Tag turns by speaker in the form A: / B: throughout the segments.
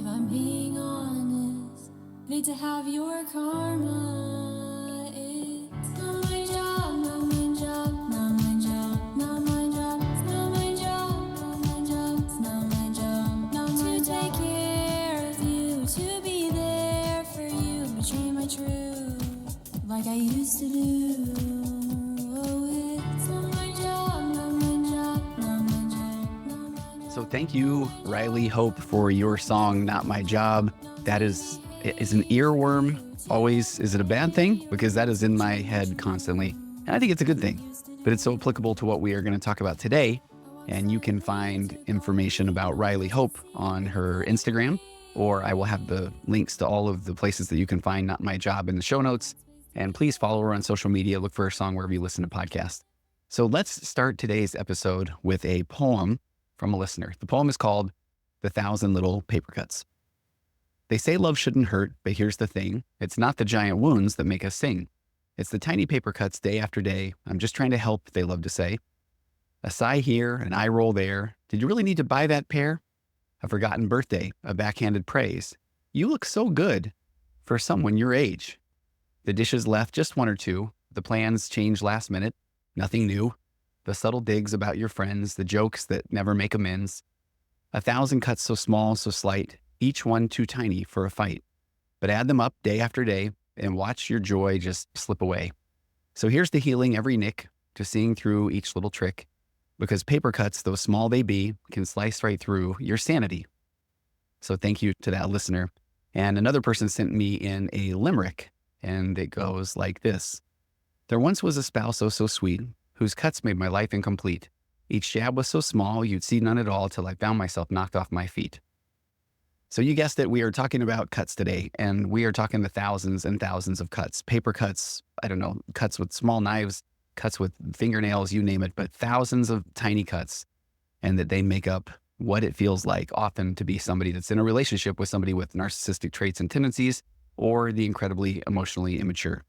A: I'm being honest, need to have your karma. It's not my job, not my job, not my job, not my job. It's not my job, not my job, it's not my job. Not to take care of you, to be there for you, betray my truth like I used to do. Oh, it's not my job, not my job, not my job, not my job.
B: So thank you, Riley Hope, for your song, Not My Job. That is an earworm. Always, is it a bad thing? Because that is in my head constantly. And I think it's a good thing, but it's so applicable to what we are going to talk about today. And you can find information about Riley Hope on her Instagram, or I will have the links to all of the places that you can find Not My Job in the show notes. And please follow her on social media. Look for her song wherever you listen to podcasts. So let's start today's episode with a poem from a listener. The poem is called The 1,000 Little Paper Cuts. They say love shouldn't hurt, but here's the thing. It's not the giant wounds that make us sing. It's the tiny paper cuts day after day. I'm just trying to help, they love to say. A sigh here, an eye roll there. Did you really need to buy that pair? A forgotten birthday, a backhanded praise. You look so good for someone your age. The dishes left, just one or two. The plans change last minute, nothing new. The subtle digs about your friends, the jokes that never make amends. 1,000 cuts so small, so slight, each one too tiny for a fight. But add them up day after day and watch your joy just slip away. So here's the healing every nick, to seeing through each little trick. Because paper cuts, though small they be, can slice right through your sanity. So thank you to that listener. And another person sent me in a limerick, and it goes like this. There once was a spouse oh so sweet, whose cuts made my life incomplete. Each jab was so small, you'd see none at all till I found myself knocked off my feet. So you guessed it, we are talking about cuts today, and we are talking the thousands and thousands of cuts. Paper cuts, I don't know, cuts with small knives, cuts with fingernails, you name it, but thousands of tiny cuts, and that they make up what it feels like often to be somebody that's in a relationship with somebody with narcissistic traits and tendencies, or the incredibly emotionally immature.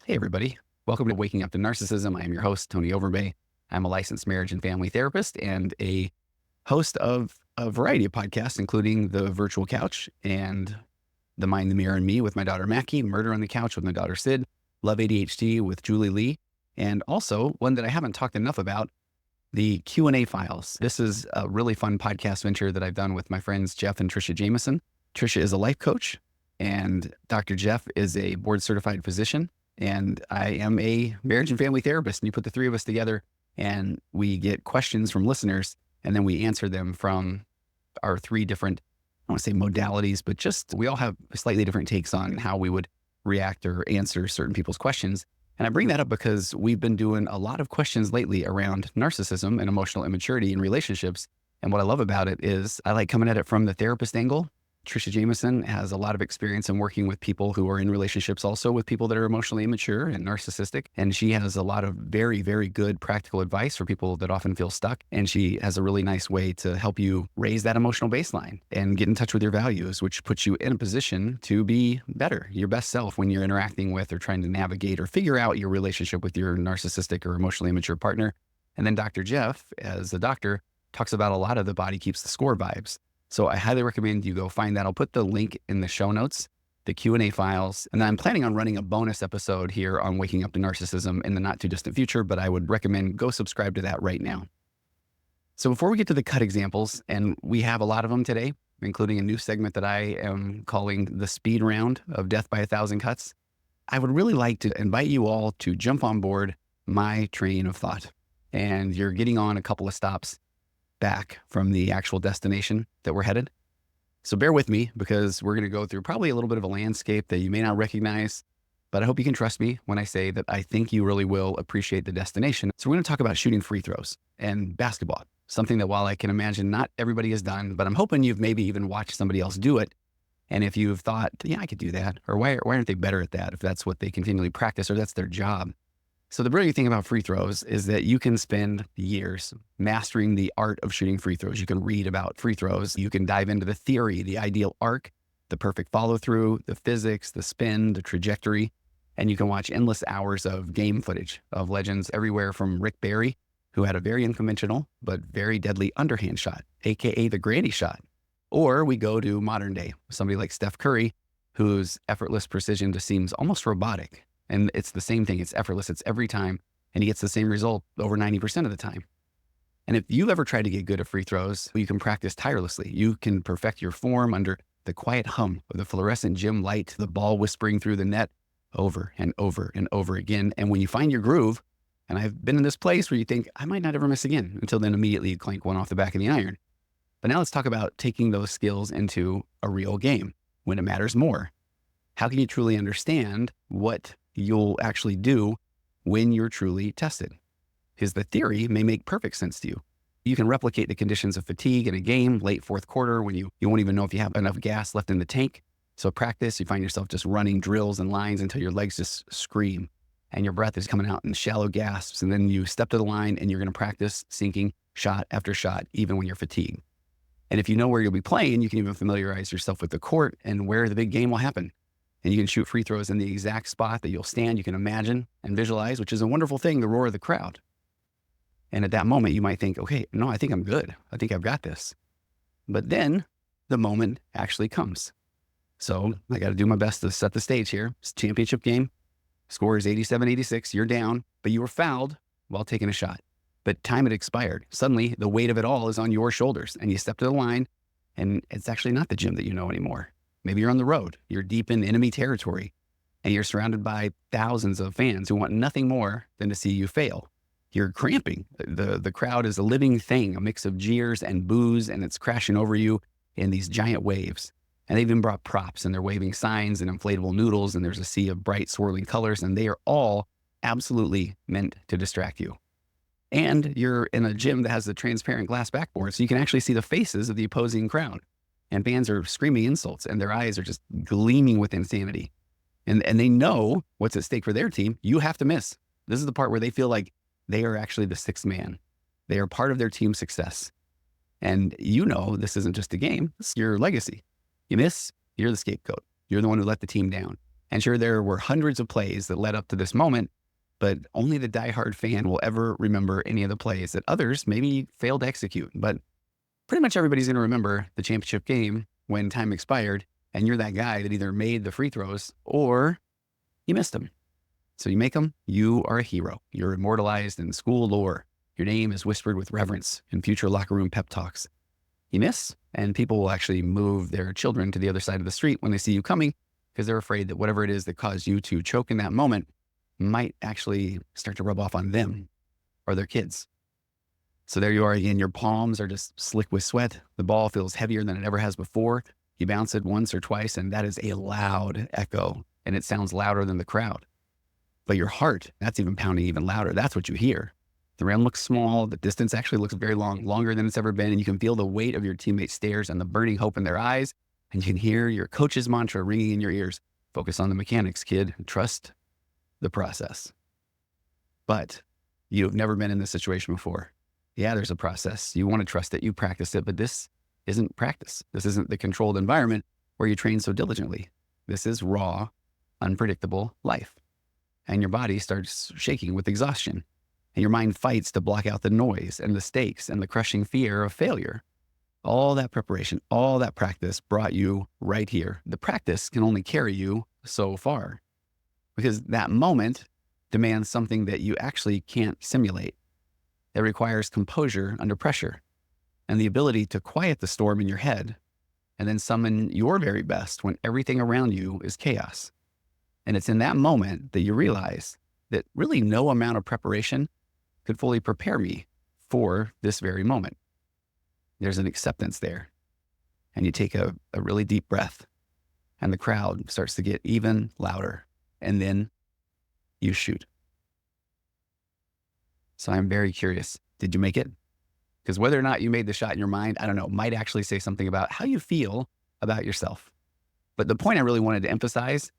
B: Hey everybody, welcome to Waking Up to Narcissism. I am your host, Tony Overbay. I'm a licensed marriage and family therapist and a host of a variety of podcasts, including The Virtual Couch and The Mind, the Mirror, and Me with my daughter Mackie, Murder on the Couch with my daughter Sid, Love ADHD with Julie Lee, and also one that I haven't talked enough about, the Q&A Files. This is a really fun podcast venture that I've done with my friends Jeff and Trisha Jameson. Trisha is a life coach, and Dr. Jeff is a board-certified physician, and I am a marriage and family therapist. And you put the three of us together, and we get questions from listeners, and then we answer them from our three different, I don't want to say modalities, but just we all have slightly different takes on how we would react or answer certain people's questions. And I bring that up because we've been doing a lot of questions lately around narcissism and emotional immaturity in relationships. And what I love about it is I like coming at it from the therapist angle. Trisha Jameson has a lot of experience in working with people who are in relationships also with people that are emotionally immature and narcissistic. And she has a lot of very, very good practical advice for people that often feel stuck. And she has a really nice way to help you raise that emotional baseline and get in touch with your values, which puts you in a position to be better, your best self when you're interacting with or trying to navigate or figure out your relationship with your narcissistic or emotionally immature partner. And then Dr. Jeff, as a doctor, talks about a lot of the body keeps the score vibes. So I highly recommend you go find that. I'll put the link in the show notes, the Q&A files. And then I'm planning on running a bonus episode here on Waking Up to Narcissism in the not too distant future, but I would recommend go subscribe to that right now. So before we get to the cut examples, and we have a lot of them today, including a new segment that I am calling the speed round of Death by 1,000 Cuts, I would really like to invite you all to jump on board my train of thought. And you're getting on a couple of stops back from the actual destination that we're headed. So bear with me because we're going to go through probably a little bit of a landscape that you may not recognize, but I hope you can trust me when I say that I think you really will appreciate the destination. So we're going to talk about shooting free throws and basketball, something that while I can imagine not everybody has done, but I'm hoping you've maybe even watched somebody else do it. And if you've thought, yeah, I could do that, or why aren't they better at that if that's what they continually practice or that's their job? So the brilliant thing about free throws is that you can spend years mastering the art of shooting free throws. You can read about free throws. You can dive into the theory, the ideal arc, the perfect follow through, the physics, the spin, the trajectory, and you can watch endless hours of game footage of legends everywhere from Rick Barry, who had a very unconventional but very deadly underhand shot, AKA the granny shot, Or we go to modern day, somebody like Steph Curry, whose effortless precision just seems almost robotic. And it's the same thing. It's effortless. It's every time. And he gets the same result over 90% of the time. And if you ever try to get good at free throws, you can practice tirelessly. You can perfect your form under the quiet hum of the fluorescent gym light, the ball whispering through the net over and over and over again. And when you find your groove, and I've been in this place where you think, I might not ever miss again, until then immediately you clank one off the back of the iron. But now let's talk about taking those skills into a real game when it matters more. How can you truly understand what you'll actually do when you're truly tested? Because the theory may make perfect sense to you. You can replicate the conditions of fatigue in a game, late fourth quarter, when you won't even know if you have enough gas left in the tank. So practice, you find yourself just running drills and lines until your legs just scream and your breath is coming out in shallow gasps. And then you step to the line and you're going to practice sinking shot after shot, even when you're fatigued. And if you know where you'll be playing, you can even familiarize yourself with the court and where the big game will happen. And you can shoot free throws in the exact spot that you'll stand. You can imagine and visualize, which is a wonderful thing, the roar of the crowd. And at that moment, you might think, okay, no, I think I'm good. I think I've got this. But then the moment actually comes. So I got to do my best to set the stage here. It's a championship game. Score is 87-86. You're down, but you were fouled while taking a shot. But time had expired. Suddenly, the weight of it all is on your shoulders. And you step to the line, and it's actually not the gym that you know anymore. Maybe you're on the road. You're deep in enemy territory, and you're surrounded by thousands of fans who want nothing more than to see you fail. You're cramping. The crowd is a living thing, a mix of jeers and boos, and it's crashing over you in these giant waves. And they even brought props, and they're waving signs and inflatable noodles, and there's a sea of bright swirling colors, and they are all absolutely meant to distract you. And you're in a gym that has the transparent glass backboard, so you can actually see the faces of the opposing crowd. And fans are screaming insults, and their eyes are just gleaming with insanity. And they know what's at stake for their team. You have to miss. This is the part where they feel like they are actually the sixth man. They are part of their team's success. And you know this isn't just a game, it's your legacy. You miss, you're the scapegoat. You're the one who let the team down. And sure, there were hundreds of plays that led up to this moment, but only the diehard fan will ever remember any of the plays that others maybe failed to execute. But pretty much everybody's going to remember the championship game when time expired, and you're that guy that either made the free throws or you missed them. So you make them, you are a hero. You're immortalized in school lore. Your name is whispered with reverence in future locker room pep talks. You miss, and people will actually move their children to the other side of the street when they see you coming, because they're afraid that whatever it is that caused you to choke in that moment might actually start to rub off on them or their kids. So there you are again. Your palms are just slick with sweat. The ball feels heavier than it ever has before. You bounce it once or twice, and that is a loud echo, and it sounds louder than the crowd. But your heart, that's even pounding even louder. That's what you hear. The rim looks small. The distance actually looks very long, longer than it's ever been. And you can feel the weight of your teammates' stares and the burning hope in their eyes. And you can hear your coach's mantra ringing in your ears. Focus on the mechanics, kid. Trust the process. But you have never been in this situation before. Yeah, there's a process. You want to trust it. You practice it. But this isn't practice. This isn't the controlled environment where you train so diligently. This is raw, unpredictable life. And your body starts shaking with exhaustion. And your mind fights to block out the noise and the stakes and the crushing fear of failure. All that preparation, all that practice brought you right here. The practice can only carry you so far, because that moment demands something that you actually can't simulate. It requires composure under pressure and the ability to quiet the storm in your head and then summon your very best when everything around you is chaos. And it's in that moment that you realize that really no amount of preparation could fully prepare me for this very moment. There's an acceptance there. And you take a really deep breath, and the crowd starts to get even louder. And then you shoot. So I'm very curious. Did you make it? Because whether or not you made the shot in your mind, I don't know, might actually say something about how you feel about yourself. But the point I really wanted to emphasize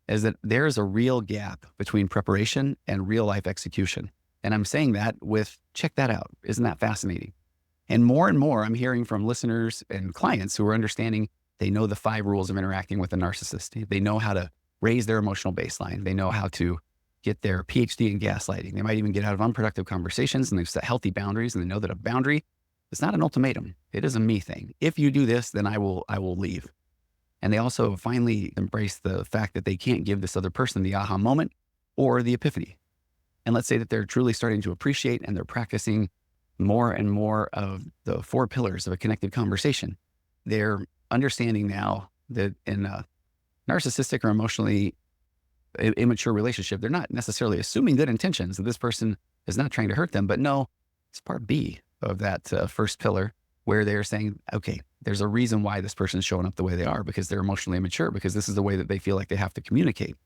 B: is that there is a real gap between preparation and real life execution. And I'm saying that with, check that out. Isn't that fascinating? And more, I'm hearing from listeners and clients who are understanding they know the 5 rules of interacting with a narcissist. They know how to raise their emotional baseline. They know how to get their PhD in gaslighting. They might even get out of unproductive conversations, and they've set healthy boundaries, and they know that a boundary It's not an ultimatum. It is a me thing. If you do this, then I will leave. And they also finally embrace the fact that they can't give this other person the aha moment or the epiphany. And let's say that they're truly starting to appreciate and they're practicing more and more of the 4 pillars of a connected conversation. They're understanding now that in a narcissistic or emotionally immature relationship, they're not necessarily assuming good intentions, that this person is not trying to hurt them, but no, it's part B of that first pillar, where they're saying, okay, there's a reason why this person's showing up the way they are, because they're emotionally immature, because this is the way that they feel like they have to communicate.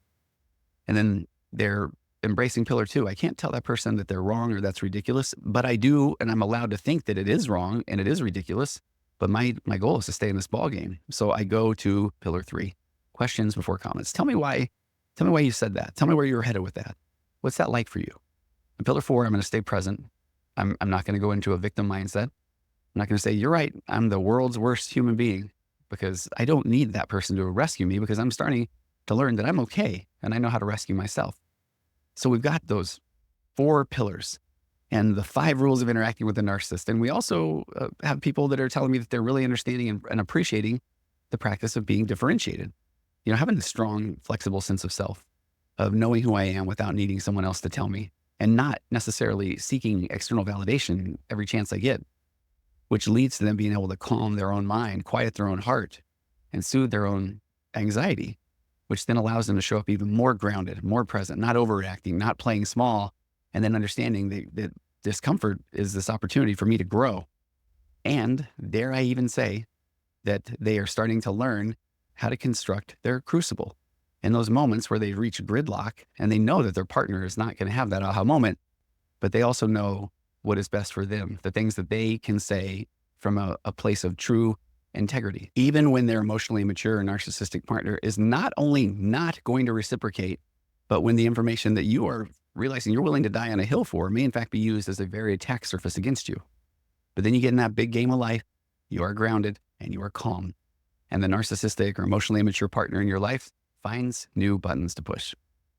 B: And then they're embracing pillar 2. I can't tell that person that they're wrong or that's ridiculous, but I do, and I'm allowed to think that it is wrong and it is ridiculous, but my goal is to stay in this ball game. So I go to pillar 3, questions before comments. Tell me why you said that. Tell me where you were headed with that. What's that like for you? In pillar 4, I'm going to stay present. I'm not going to go into a victim mindset. I'm not going to say, you're right, I'm the world's worst human being, because I don't need that person to rescue me, because I'm starting to learn that I'm okay and I know how to rescue myself. So we've got those 4 pillars and the 5 rules of interacting with a narcissist. And we also have people that are telling me that they're really understanding and appreciating the practice of being differentiated. You know, having a strong, flexible sense of self, of knowing who I am without needing someone else to tell me, and not necessarily seeking external validation every chance I get, which leads to them being able to calm their own mind, quiet their own heart, and soothe their own anxiety, which then allows them to show up even more grounded, more present, not overreacting, not playing small, and then understanding that discomfort is this opportunity for me to grow. And dare I even say that they are starting to learn how to construct their crucible in those moments where they reach gridlock and they know that their partner is not going to have that aha moment, but they also know what is best for them, the things that they can say from a place of true integrity, even when their emotionally immature and narcissistic partner is not only not going to reciprocate, but when the information that you are realizing you're willing to die on a hill for may in fact be used as a very attack surface against you. But then you get in that big game of life, you are grounded and you are calm. And the narcissistic or emotionally immature partner in your life finds new buttons to push.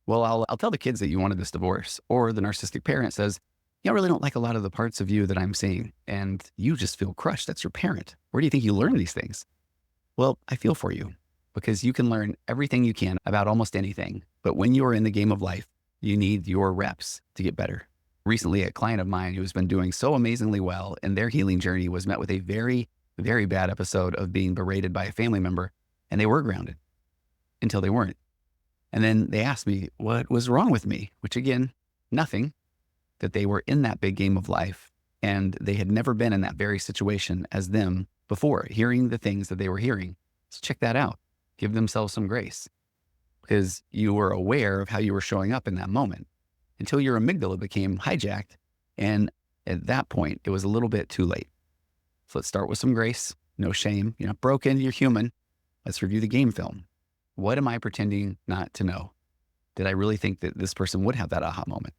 B: Well, I'll tell the kids that you wanted this divorce, or the narcissistic parent says, I really don't like a lot of the parts of you that I'm seeing, and you just feel crushed. That's your parent. Where do you think you learn these things? Well, I feel for you, because you can learn everything you can about almost anything. But when you are in the game of life, you need your reps to get better. Recently, a client of mine who has been doing so amazingly well in their healing journey was met with a very, very bad episode of being berated by a family member, and they were grounded until they weren't. And then they asked me what was wrong with me, which again, nothing, that they were in that big game of life and they had never been in that very situation as them before, hearing the things that they were hearing. So check that out. Give themselves some grace, because you were aware of how you were showing up in that moment until your amygdala became hijacked. And at that point, it was a little bit too late. So let's start with some grace, no shame. You're not broken, you're human. Let's review the game film. What am I pretending not to know? Did I really think that this person would have that aha moment?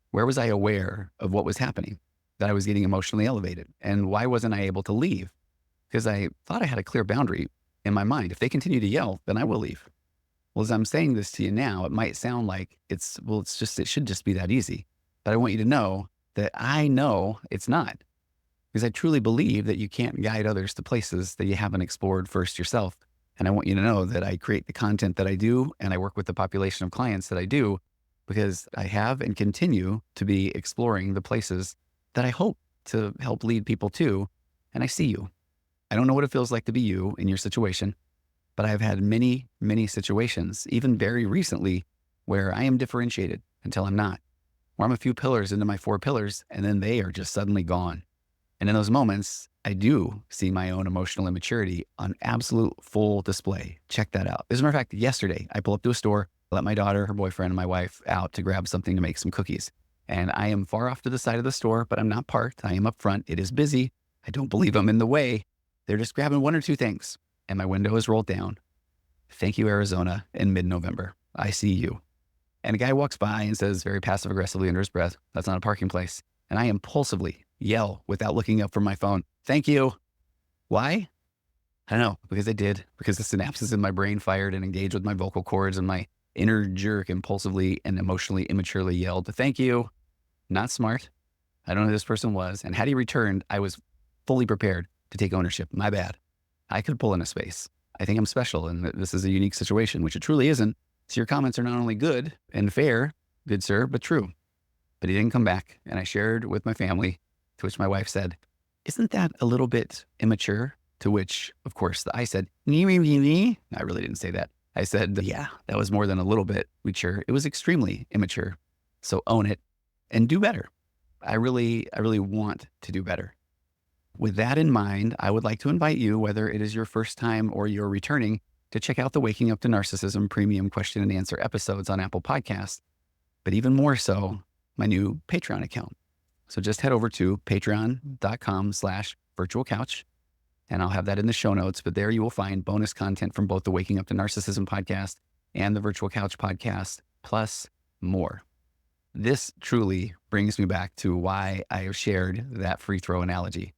B: Where was I aware of what was happening, that I was getting emotionally elevated? And why wasn't I able to leave? Because I thought I had a clear boundary in my mind. If they continue to yell, then I will leave. Well, as I'm saying this to you now, it might sound like it should just be that easy. But I want you to know that I know it's not. Because I truly believe that you can't guide others to places that you haven't explored first yourself. And I want you to know that I create the content that I do, and I work with the population of clients that I do, because I have and continue to be exploring the places that I hope to help lead people to. And I see you. I don't know what it feels like to be you in your situation, but I've had many, many situations, even very recently, where I am differentiated until I'm not, where I'm a few pillars into my 4 pillars, and then they are just suddenly gone. And in those moments, I do see my own emotional immaturity on absolute full display. Check that out. As a matter of fact, yesterday, I pull up to a store, let my daughter, her boyfriend, and my wife out to grab something to make some cookies. And I am far off to the side of the store, but I'm not parked. I am up front. It is busy. I don't believe I'm in the way. They're just grabbing 1 or 2 things. And my window is rolled down. Thank you, Arizona, in mid-November. I see you. And a guy walks by and says very passive-aggressively under his breath, that's not a parking place. And I impulsively yell without looking up from my phone, thank you. Why? I don't know, because I did, because the synapses in my brain fired and engaged with my vocal cords, and my inner jerk impulsively and emotionally immaturely yelled, thank you. Not smart. I don't know who this person was. And had he returned, I was fully prepared to take ownership. My bad. I could pull in a space. I think I'm special and that this is a unique situation, which it truly isn't. So your comments are not only good and fair, good sir, but true. But he didn't come back. And I shared with my family, to which my wife said, isn't that a little bit immature? To which, of course, I said, nee, nee, nee, nee. I really didn't say that. I said, yeah, that was more than a little bit mature. It was extremely immature. So own it and do better. I really want to do better. With that in mind, I would like to invite you, whether it is your first time or you're returning, to check out the Waking Up to Narcissism premium question and answer episodes on Apple Podcasts, but even more so, my new Patreon account. So just head over to patreon.com/virtualcouch, and I'll have that in the show notes, but there you will find bonus content from both the Waking Up to Narcissism podcast and the Virtual Couch podcast, plus more. This truly brings me back to why I have shared that free throw analogy.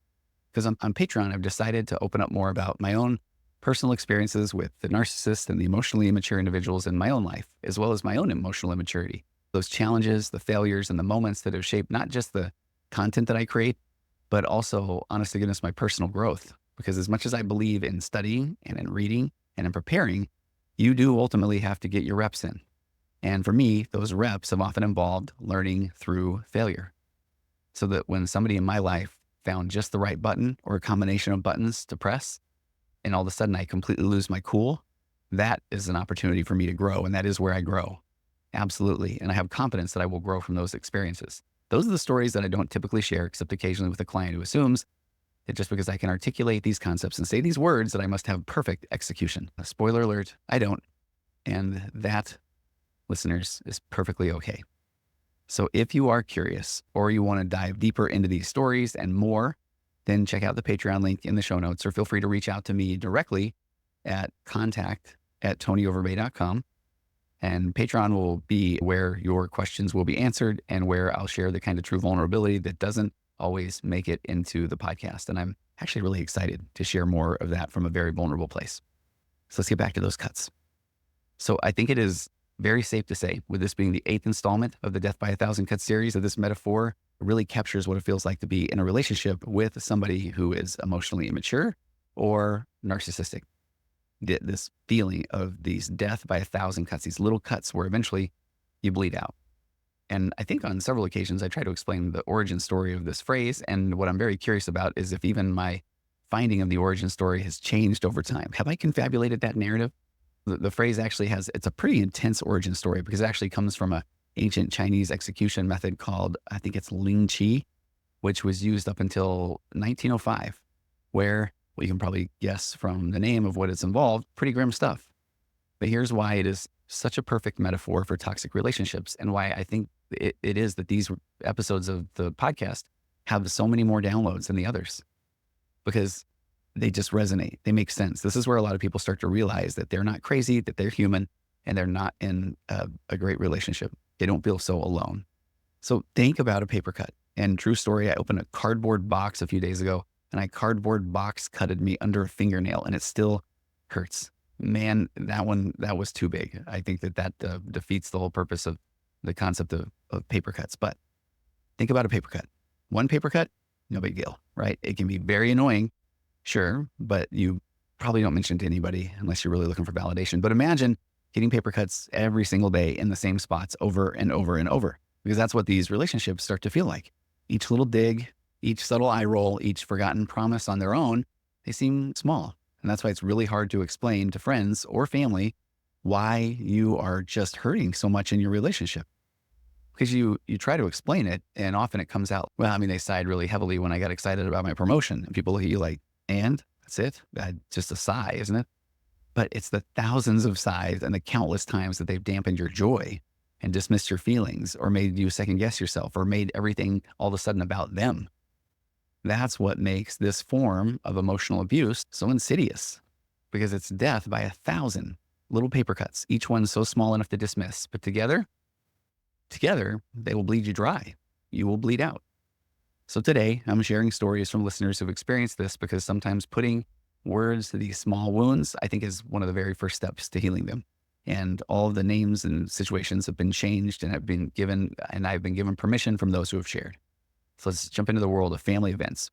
B: Because on Patreon, I've decided to open up more about my own personal experiences with the narcissist and the emotionally immature individuals in my own life, as well as my own emotional immaturity. Those challenges, the failures, and the moments that have shaped not just the content that I create, but also, honest to goodness, my personal growth. Because as much as I believe in studying and in reading and in preparing, you do ultimately have to get your reps in. And for me, those reps have often involved learning through failure. So that when somebody in my life found just the right button or a combination of buttons to press, and all of a sudden I completely lose my cool, that is an opportunity for me to grow. And that is where I grow. Absolutely. And I have confidence that I will grow from those experiences. Those are the stories that I don't typically share, except occasionally with a client who assumes that just because I can articulate these concepts and say these words that I must have perfect execution. Spoiler alert, I don't. And that, listeners, is perfectly okay. So if you are curious or you want to dive deeper into these stories and more, then check out the Patreon link in the show notes, or feel free to reach out to me directly at contact@tonyoverbay.com. And Patreon will be where your questions will be answered and where I'll share the kind of true vulnerability that doesn't always make it into the podcast. And I'm actually really excited to share more of that from a very vulnerable place. So let's get back to those cuts. So I think it is very safe to say, with this being the 8th installment of the Death by 1,000 Cuts series, that this metaphor really captures what it feels like to be in a relationship with somebody who is emotionally immature or narcissistic. This feeling of these death by 1,000 cuts, these little cuts where eventually you bleed out. And I think on several occasions, I try to explain the origin story of this phrase. And what I'm very curious about is if even my finding of the origin story has changed over time. Have I confabulated that narrative? The phrase actually it's a pretty intense origin story, because it actually comes from a ancient Chinese execution method called, I think it's Ling Qi, which was used up until 1905, where, well, you can probably guess from the name of what it's involved, pretty grim stuff. But here's why it is such a perfect metaphor for toxic relationships, and why I think it is that these episodes of the podcast have so many more downloads than the others, because they just resonate. They make sense. This is where a lot of people start to realize that they're not crazy, that they're human, and they're not in a great relationship. They don't feel so alone. So think about a paper cut. And true story, I opened a cardboard box a few days ago, and I cardboard box cutted me under a fingernail, and it still hurts. Man, that was too big. I think that defeats the whole purpose of the concept of paper cuts. But think about a paper cut. One paper cut, no big deal, right? It can be very annoying, sure, but you probably don't mention it to anybody unless you're really looking for validation. But imagine getting paper cuts every single day in the same spots over and over and over, because that's what these relationships start to feel like. Each little dig, each subtle eye roll, each forgotten promise on their own, they seem small. And that's why it's really hard to explain to friends or family why you are just hurting so much in your relationship. Because you try to explain it, and often it comes out, well, I mean, they sighed really heavily when I got excited about my promotion. And people look at you like, and that's it? Just a sigh, isn't it? But it's the thousands of sighs and the countless times that they've dampened your joy and dismissed your feelings, or made you second guess yourself, or made everything all of a sudden about them. That's what makes this form of emotional abuse so insidious, because it's death by 1,000 little paper cuts, each one so small enough to dismiss, but together, they will bleed you dry. You will bleed out. So today, I'm sharing stories from listeners who've experienced this, because sometimes putting words to these small wounds, I think, is one of the very first steps to healing them. And all of the names and situations have been changed and I've been given permission from those who have shared. So let's jump into the world of family events.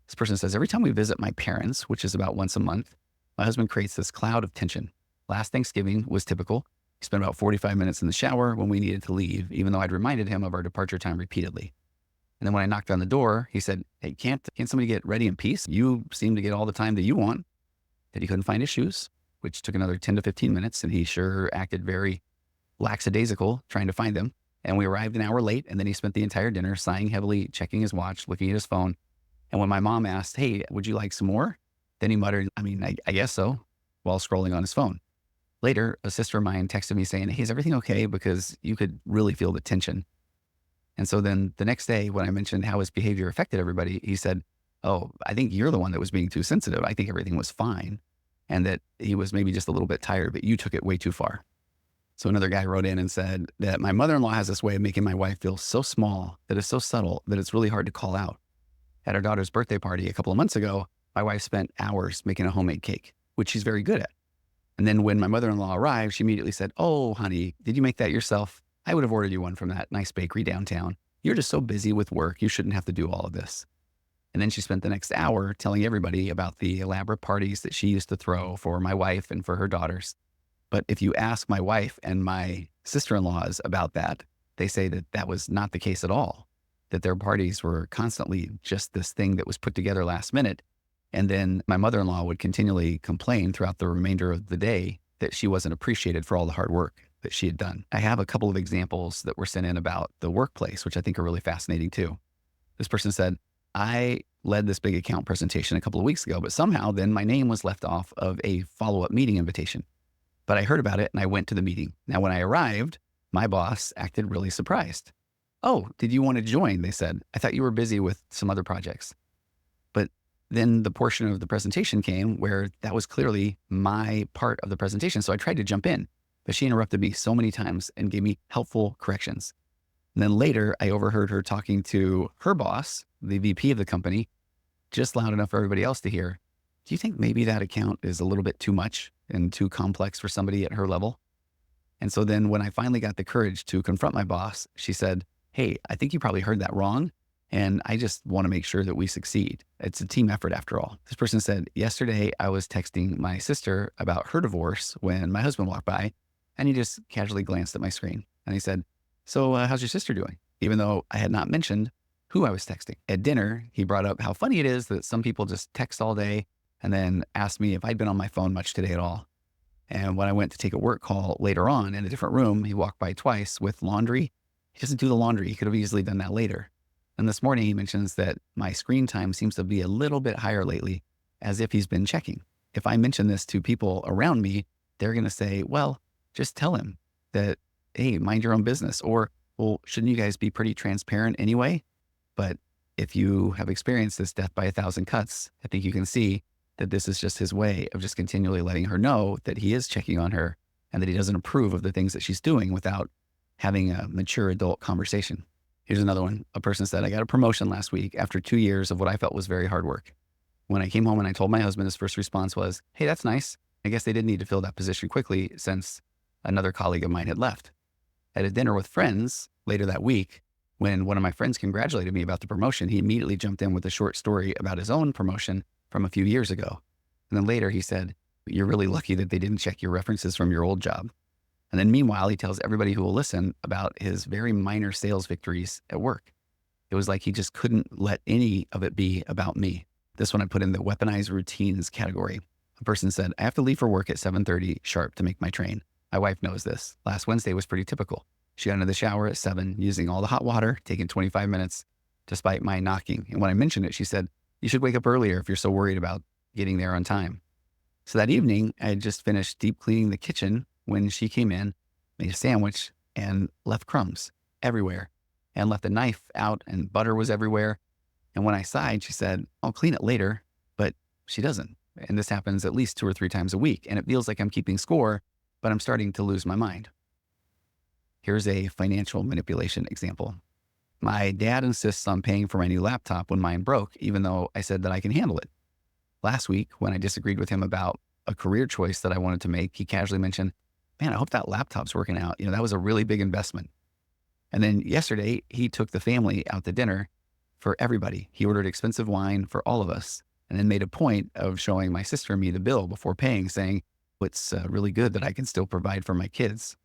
B: This person says, every time we visit my parents, which is about once a month, my husband creates this cloud of tension. Last Thanksgiving was typical. He spent about 45 minutes in the shower when we needed to leave, even though I'd reminded him of our departure time repeatedly. And then when I knocked on the door, he said, hey, can't somebody get ready in peace? You seem to get all the time that you want. That he couldn't find his shoes, which took another 10 to 15 minutes. And he sure acted very lackadaisical trying to find them. And we arrived an hour late. And then he spent the entire dinner sighing heavily, checking his watch, looking at his phone. And when my mom asked, hey, would you like some more? Then he muttered, I guess so, while scrolling on his phone. Later, a sister of mine texted me saying, hey, is everything okay? Because you could really feel the tension. And so then the next day, when I mentioned how his behavior affected everybody, he said, oh, I think you're the one that was being too sensitive. I think everything was fine. And that he was maybe just a little bit tired, but you took it way too far. So another guy wrote in and said that my mother-in-law has this way of making my wife feel so small, that is so subtle, that it's really hard to call out. At our daughter's birthday party a couple of months ago, my wife spent hours making a homemade cake, which she's very good at. And then when my mother-in-law arrived, she immediately said, oh, honey, did you make that yourself? I would have ordered you one from that nice bakery downtown. You're just so busy with work. You shouldn't have to do all of this. And then she spent the next hour telling everybody about the elaborate parties that she used to throw for my wife and for her daughters. But if you ask my wife and my sister-in-laws about that, they say that that was not the case at all, that their parties were constantly just this thing that was put together last minute. And then my mother-in-law would continually complain throughout the remainder of the day that she wasn't appreciated for all the hard work that she had done. I have a couple of examples that were sent in about the workplace, which I think are really fascinating too. This person said, I led this big account presentation a couple of weeks ago, but somehow then my name was left off of a follow-up meeting invitation. But I heard about it and I went to the meeting. Now, when I arrived, my boss acted really surprised. Oh, did you want to join? They said. I thought you were busy with some other projects. But then the portion of the presentation came where that was clearly my part of the presentation. So I tried to jump in, but she interrupted me so many times and gave me helpful corrections. And then later I overheard her talking to her boss, the VP of the company, just loud enough for everybody else to hear. Do you think maybe that account is a little bit too much and too complex for somebody at her level? And so then when I finally got the courage to confront my boss, she said, hey, I think you probably heard that wrong. And I just want to make sure that we succeed. It's a team effort after all. This person said, yesterday I was texting my sister about her divorce when my husband walked by and he just casually glanced at my screen. And he said, so how's your sister doing? Even though I had not mentioned who I was texting. At dinner, he brought up how funny it is that some people just text all day and then asked me if I'd been on my phone much today at all. And when I went to take a work call later on in a different room, he walked by twice with laundry. He doesn't do the laundry. He could have easily done that later. And this morning he mentions that my screen time seems to be a little bit higher lately, as if he's been checking. If I mention this to people around me, they're going to say, well, just tell him that, hey, mind your own business. Or, well, shouldn't you guys be pretty transparent anyway? But if you have experienced this death by 1,000 cuts, I think you can see that this is just his way of just continually letting her know that he is checking on her and that he doesn't approve of the things that she's doing without having a mature adult conversation. Here's another one. A person said, I got a promotion last week after 2 years of what I felt was very hard work. When I came home and I told my husband, his first response was, hey, that's nice. I guess they did need to fill that position quickly since another colleague of mine had left. At a dinner with friends later that week, when one of my friends congratulated me about the promotion, he immediately jumped in with a short story about his own promotion from a few years ago. And then later he said, you're really lucky that they didn't check your references from your old job. And then meanwhile, he tells everybody who will listen about his very minor sales victories at work. It was like he just couldn't let any of it be about me. This one I put in the weaponized routines category. A person said, I have to leave for work at 7:30 sharp to make my train. My wife knows this. Last Wednesday was pretty typical. She got into the shower at 7, using all the hot water, taking 25 minutes, despite my knocking. And when I mentioned it, she said, you should wake up earlier if you're so worried about getting there on time. So that evening, I had just finished deep cleaning the kitchen when she came in, made a sandwich, and left crumbs everywhere, and left the knife out, and butter was everywhere. And when I sighed, she said, I'll clean it later, but she doesn't. And this happens at least 2 or 3 times a week. And it feels like I'm keeping score, but I'm starting to lose my mind. Here's a financial manipulation example. My dad insists on paying for my new laptop when mine broke, even though I said that I can handle it. Last week, when I disagreed with him about a career choice that I wanted to make, he casually mentioned, man, I hope that laptop's working out. That was a really big investment. And then yesterday, he took the family out to dinner for everybody. He ordered expensive wine for all of us and then made a point of showing my sister and me the bill before paying, saying, it's really good that I can still provide for my kids.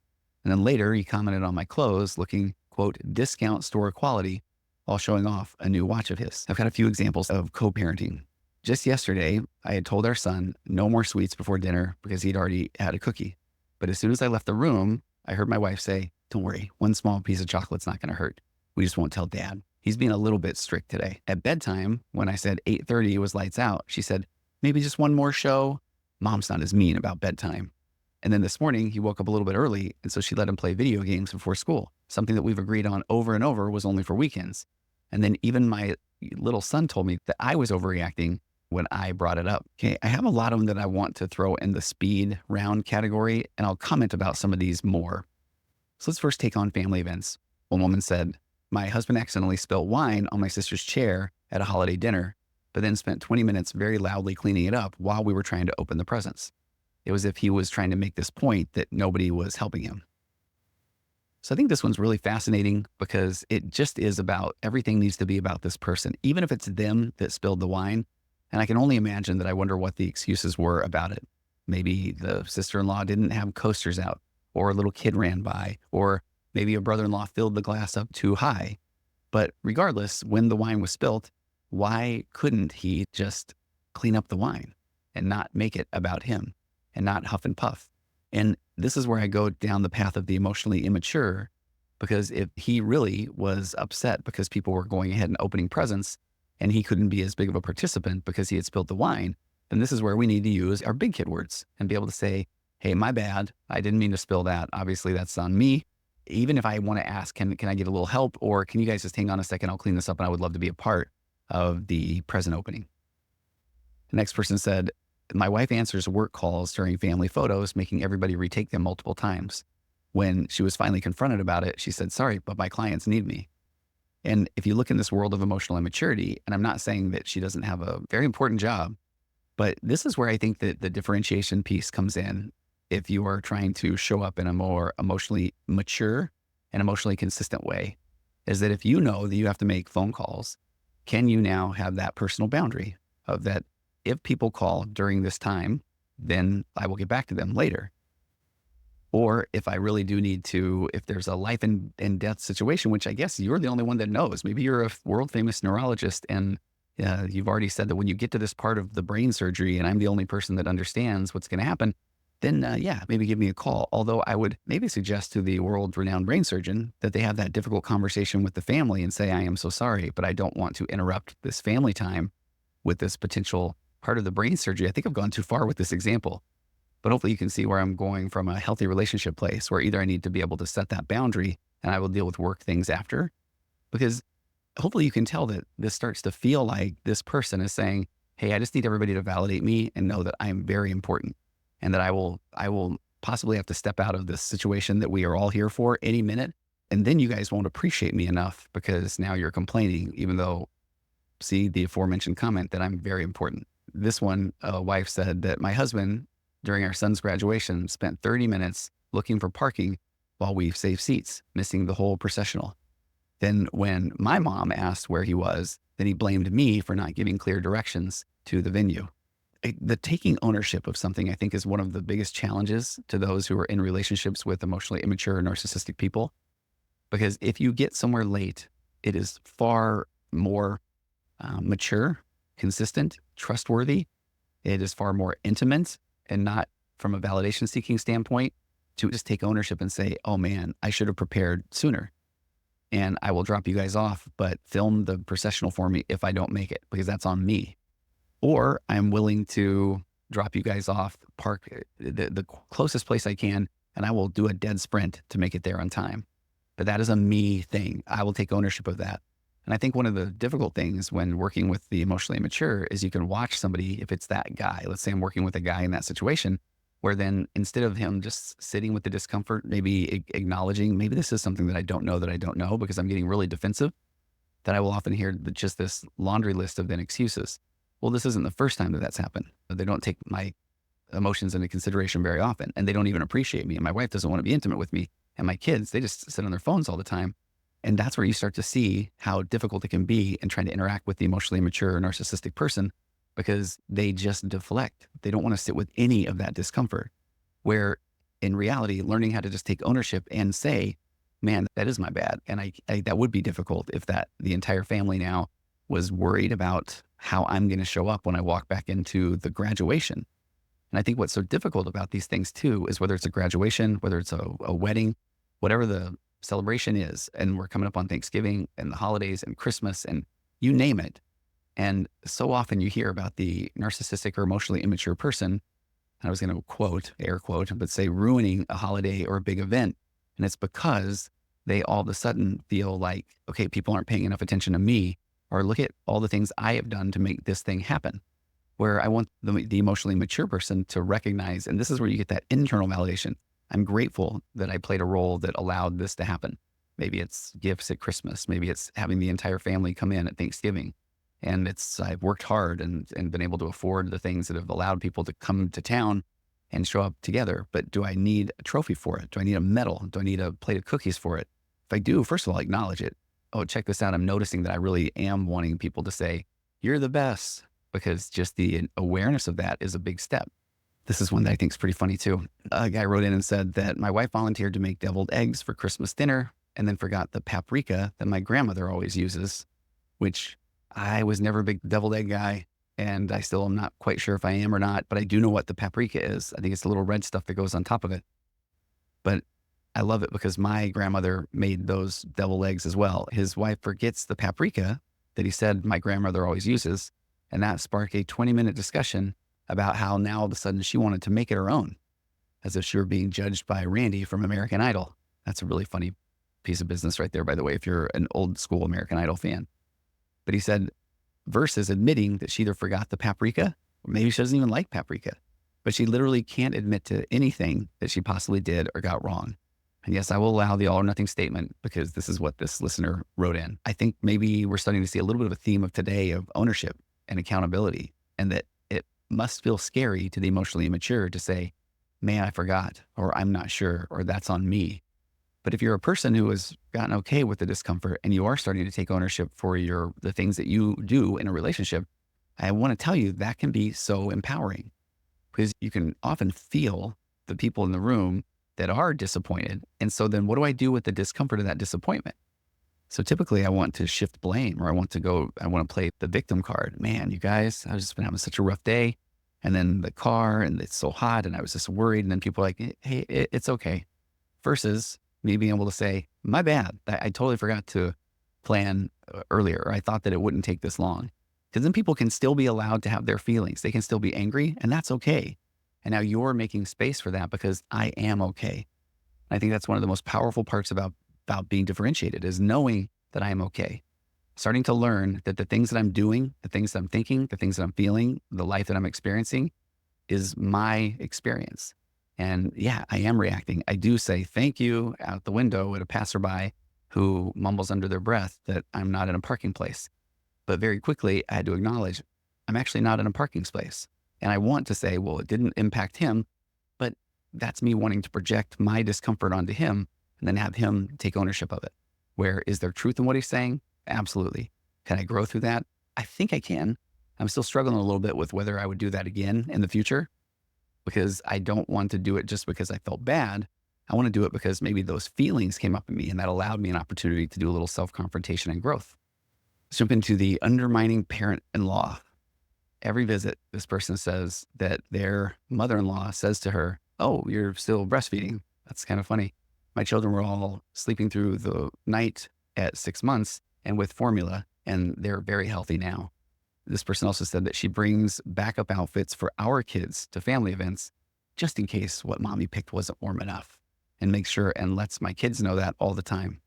B: And then later he commented on my clothes looking, quote, discount store quality while showing off a new watch of his. I've got a few examples of co-parenting. Just yesterday, I had told our son no more sweets before dinner because he'd already had a cookie. But as soon as I left the room, I heard my wife say, don't worry, one small piece of chocolate's not going to hurt. We just won't tell Dad. He's being a little bit strict today. At bedtime, when I said 8:30 was lights out, she said, maybe just one more show. Mom's not as mean about bedtime. And then this morning, he woke up a little bit early, and so she let him play video games before school, something that we've agreed on over and over was only for weekends. And then even my little son told me that I was overreacting when I brought it up. Okay, I have a lot of them that I want to throw in the speed round category, and I'll comment about some of these more. So let's first take on family events. One woman said, my husband accidentally spilled wine on my sister's chair at a holiday dinner, but then spent 20 minutes very loudly cleaning it up while we were trying to open the presents. It was as if he was trying to make this point that nobody was helping him. So I think this one's really fascinating because it just is about, everything needs to be about this person, even if it's them that spilled the wine. And I can only imagine that I wonder what the excuses were about it. Maybe the sister-in-law didn't have coasters out, or a little kid ran by, or maybe a brother-in-law filled the glass up too high. But regardless, when the wine was spilt, why couldn't he just clean up the wine and not make it about him and not huff and puff? And this is where I go down the path of the emotionally immature, because if he really was upset because people were going ahead and opening presents and he couldn't be as big of a participant because he had spilled the wine, then this is where we need to use our big kid words and be able to say, hey, my bad. I didn't mean to spill that. Obviously that's on me. Even if I want to ask, can I get a little help, or can you guys just hang on a second? I'll clean this up and I would love to be a part of the present opening. The next person said, my wife answers work calls during family photos, making everybody retake them multiple times. When she was finally confronted about it, she said, sorry, but my clients need me. And if you look in this world of emotional immaturity, and I'm not saying that she doesn't have a very important job, but this is where I think that the differentiation piece comes in. If you are trying to show up in a more emotionally mature and emotionally consistent way, is that if you know that you have to make phone calls, can you now have that personal boundary of that if people call during this time, then I will get back to them later. Or if I really do need to, if there's a life and death situation, which I guess you're the only one that knows, maybe you're a world famous neurologist and you've already said that when you get to this part of the brain surgery and I'm the only person that understands what's going to happen, then yeah, maybe give me a call. Although I would maybe suggest to the world-renowned brain surgeon that they have that difficult conversation with the family and say, I am so sorry, but I don't want to interrupt this family time with this potential part of the brain surgery. I think I've gone too far with this example, but hopefully you can see where I'm going from a healthy relationship place where either I need to be able to set that boundary and I will deal with work things after, because hopefully you can tell that this starts to feel like this person is saying, hey, I just need everybody to validate me and know that I am very important and that I will possibly have to step out of this situation that we are all here for any minute. And then you guys won't appreciate me enough because now you're complaining, even though see the aforementioned comment that I'm very important. This one, a wife said that my husband, during our son's graduation, spent 30 minutes looking for parking while we saved seats, missing the whole processional. Then when my mom asked where he was, then he blamed me for not giving clear directions to the venue. The taking ownership of something, I think, is one of the biggest challenges to those who are in relationships with emotionally immature or narcissistic people. Because if you get somewhere late, it is far more mature, consistent, trustworthy. It is far more intimate and not from a validation seeking standpoint to just take ownership and say, oh man, I should have prepared sooner. And I will drop you guys off, but film the processional for me if I don't make it, because that's on me. Or I'm willing to drop you guys off, park the closest place I can, and I will do a dead sprint to make it there on time. But that is a me thing. I will take ownership of that. And I think one of the difficult things when working with the emotionally immature is you can watch somebody, if it's that guy, let's say I'm working with a guy in that situation, where then instead of him just sitting with the discomfort, maybe acknowledging, maybe this is something that I don't know because I'm getting really defensive, that I will often hear just this laundry list of then excuses. Well, this isn't the first time that that's happened. They don't take my emotions into consideration very often, and they don't even appreciate me. And my wife doesn't want to be intimate with me. And my kids, they just sit on their phones all the time. And that's where you start to see how difficult it can be in trying to interact with the emotionally immature narcissistic person, because they just deflect. They don't want to sit with any of that discomfort. Where in reality, learning how to just take ownership and say, man, that is my bad. And I that would be difficult if that the entire family now was worried about how I'm going to show up when I walk back into the graduation. And I think what's so difficult about these things too is whether it's a graduation, whether it's a wedding, whatever the celebration is, and we're coming up on Thanksgiving and the holidays and Christmas and you name it. And so often you hear about the narcissistic or emotionally immature person, and I was going to quote, air quote, but say ruining a holiday or a big event. And it's because they all of a sudden feel like, okay, people aren't paying enough attention to me, or look at all the things I have done to make this thing happen. Where I want the emotionally mature person to recognize, and this is where you get that internal validation. I'm grateful that I played a role that allowed this to happen. Maybe it's gifts at Christmas. Maybe it's having the entire family come in at Thanksgiving. And I've worked hard and been able to afford the things that have allowed people to come to town and show up together. But do I need a trophy for it? Do I need a medal? Do I need a plate of cookies for it? If I do, first of all, acknowledge it. Oh, check this out. I'm noticing that I really am wanting people to say, you're the best, because just the awareness of that is a big step. This is one that I think is pretty funny too. A guy wrote in and said that my wife volunteered to make deviled eggs for Christmas dinner and then forgot the paprika that my grandmother always uses, which I was never a big deviled egg guy. And I still am not quite sure if I am or not, but I do know what the paprika is. I think it's the little red stuff that goes on top of it. But I love it because my grandmother made those deviled eggs as well. His wife forgets the paprika that he said my grandmother always uses. And that sparked a 20-minute discussion about how now all of a sudden she wanted to make it her own, as if she were being judged by Randy from American Idol. That's a really funny piece of business right there, by the way, if you're an old school American Idol fan. But he said, versus admitting that she either forgot the paprika, or maybe she doesn't even like paprika, but she literally can't admit to anything that she possibly did or got wrong. And yes, I will allow the all or nothing statement because this is what this listener wrote in. I think maybe we're starting to see a little bit of a theme of today of ownership and accountability, and that it must feel scary to the emotionally immature to say, man, I forgot, or I'm not sure, or that's on me. But if you're a person who has gotten okay with the discomfort and you are starting to take ownership for the things that you do in a relationship, I want to tell you that can be so empowering, because you can often feel the people in the room that are disappointed. And so then what do I do with the discomfort of that disappointment? So typically I want to shift blame, or I want to play the victim card. Man, you guys, I've just been having such a rough day. And then the car, and it's so hot, and I was just worried. And then people are like, hey, it's okay. Versus me being able to say, my bad. I totally forgot to plan earlier, or I thought that it wouldn't take this long. Because then people can still be allowed to have their feelings. They can still be angry, and that's okay. And now you're making space for that because I am okay. I think that's one of the most powerful parts about being differentiated, is knowing that I am okay. Starting to learn that the things that I'm doing, the things that I'm thinking, the things that I'm feeling, the life that I'm experiencing is my experience. And yeah, I am reacting. I do say thank you out the window at a passerby who mumbles under their breath that I'm not in a parking place. But very quickly, I had to acknowledge I'm actually not in a parking space. And I want to say, well, it didn't impact him, but that's me wanting to project my discomfort onto him and then have him take ownership of it. Where is there truth in what he's saying? Absolutely. Can I grow through that? I think I can. I'm still struggling a little bit with whether I would do that again in the future, because I don't want to do it just because I felt bad. I want to do it because maybe those feelings came up in me and that allowed me an opportunity to do a little self-confrontation and growth. Let's jump into the undermining parent-in-law. Every visit, this person says that their mother-in-law says to her, oh, you're still breastfeeding. That's kind of funny. My children were all sleeping through the night at 6 months and with formula, and they're very healthy now. This person also said that she brings backup outfits for our kids to family events, just in case what mommy picked wasn't warm enough, and makes sure and lets my kids know that all the time.